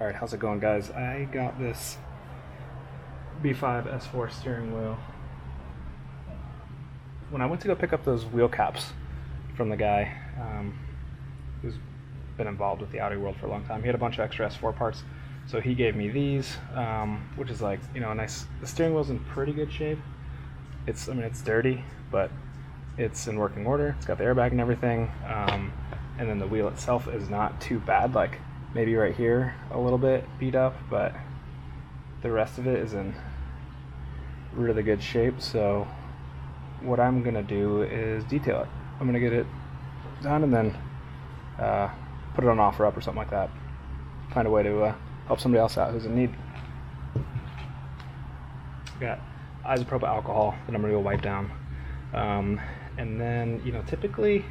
Alright, how's it going, guys? I got this B5 S4 steering wheel. When I went to go pick up those wheel caps from the guy who's been involved with the Audi world for a long time, he had a bunch of extra S4 parts, so he gave me these, which is like, you know, a nice. The steering wheel's in pretty good shape. It's dirty, but it's in working order. It's got the airbag and everything, and then the wheel itself is not too bad. Like maybe right here a little bit beat up, but the rest of it is in really good shape. So what I'm gonna do is detail it. I'm gonna get it done and then put it on OfferUp or something like that. Find a way to help somebody else out who's in need. Got isopropyl alcohol that I'm gonna go wipe down, and then, you know, typically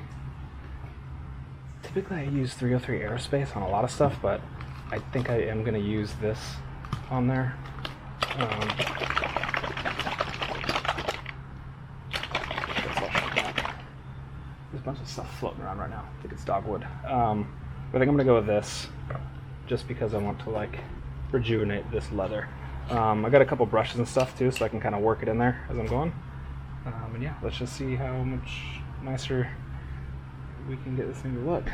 I use 303 aerospace on a lot of stuff, but I think I am gonna use this on there. There's a bunch of stuff floating around right now. I think it's dogwood. But I think I'm gonna go with this just because I want to like rejuvenate this leather. I got a couple brushes and stuff too, so I can kind of work it in there as I'm going. And yeah, let's just see how much nicer we can get this thing to look.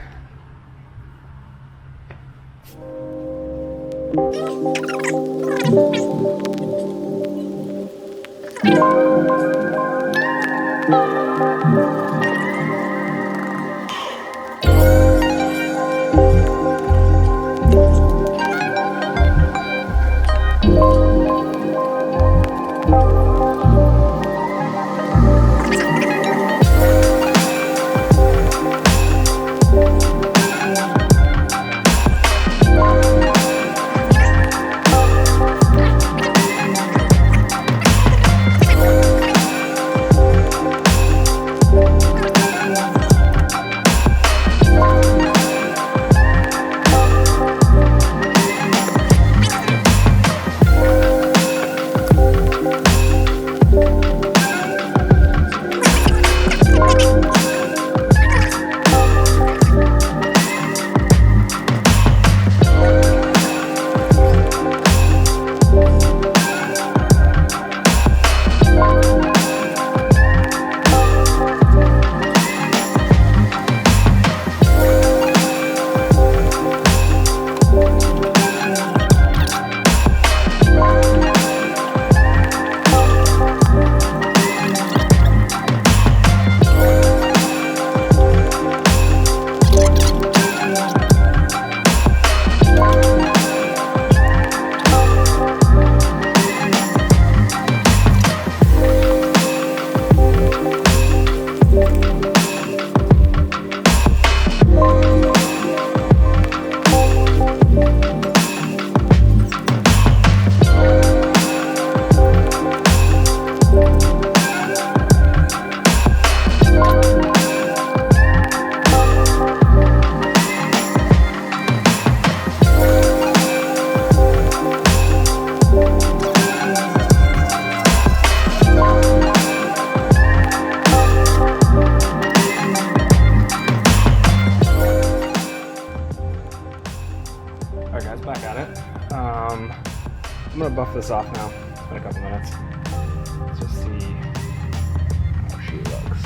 Alright guys, back at it. I'm gonna buff this off now. It's been a couple minutes. Let's just see how she looks.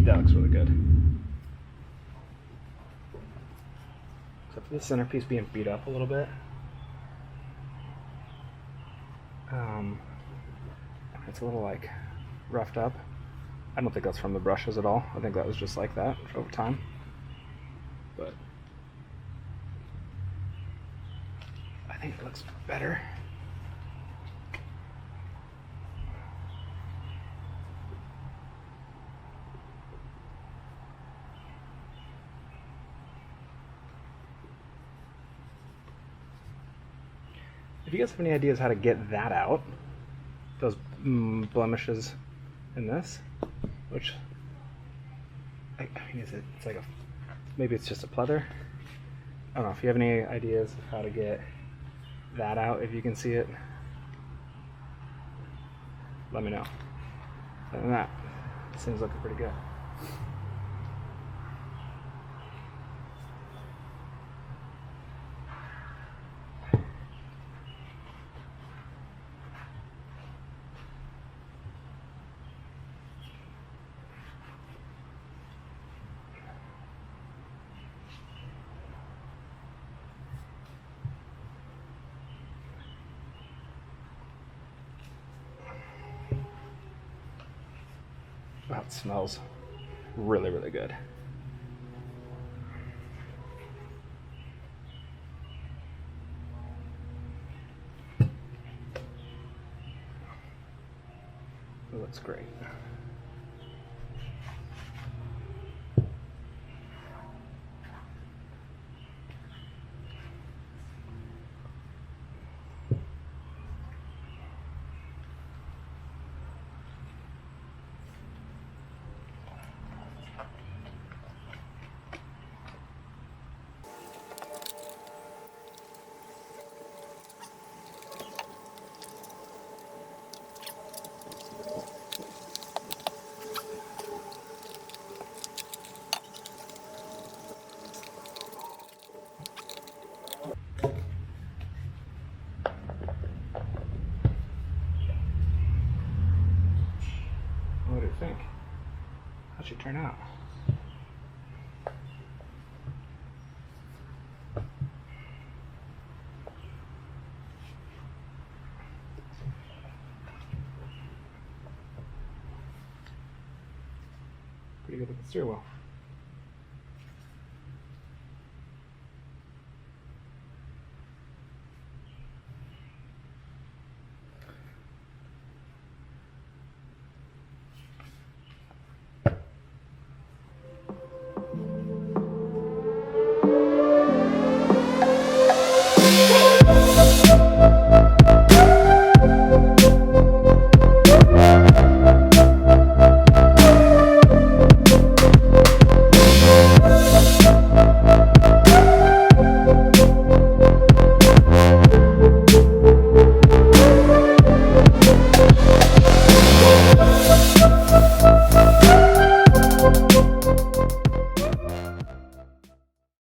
That looks really good. Except for the centerpiece being beat up a little bit. It's a little like roughed up. I don't think that's from the brushes at all. I think that was just like that over time. But I think it looks better. If you guys have any ideas how to get that out, those blemishes in this, which I mean, it's like a maybe it's just a pleather. I don't know if you have any ideas of how to get that out, if you can see it, let me know. Other than that, this thing's looking pretty good. That smells really, really good. It looks great. What do you think? How'd she turn out? Pretty good with the steering wheel.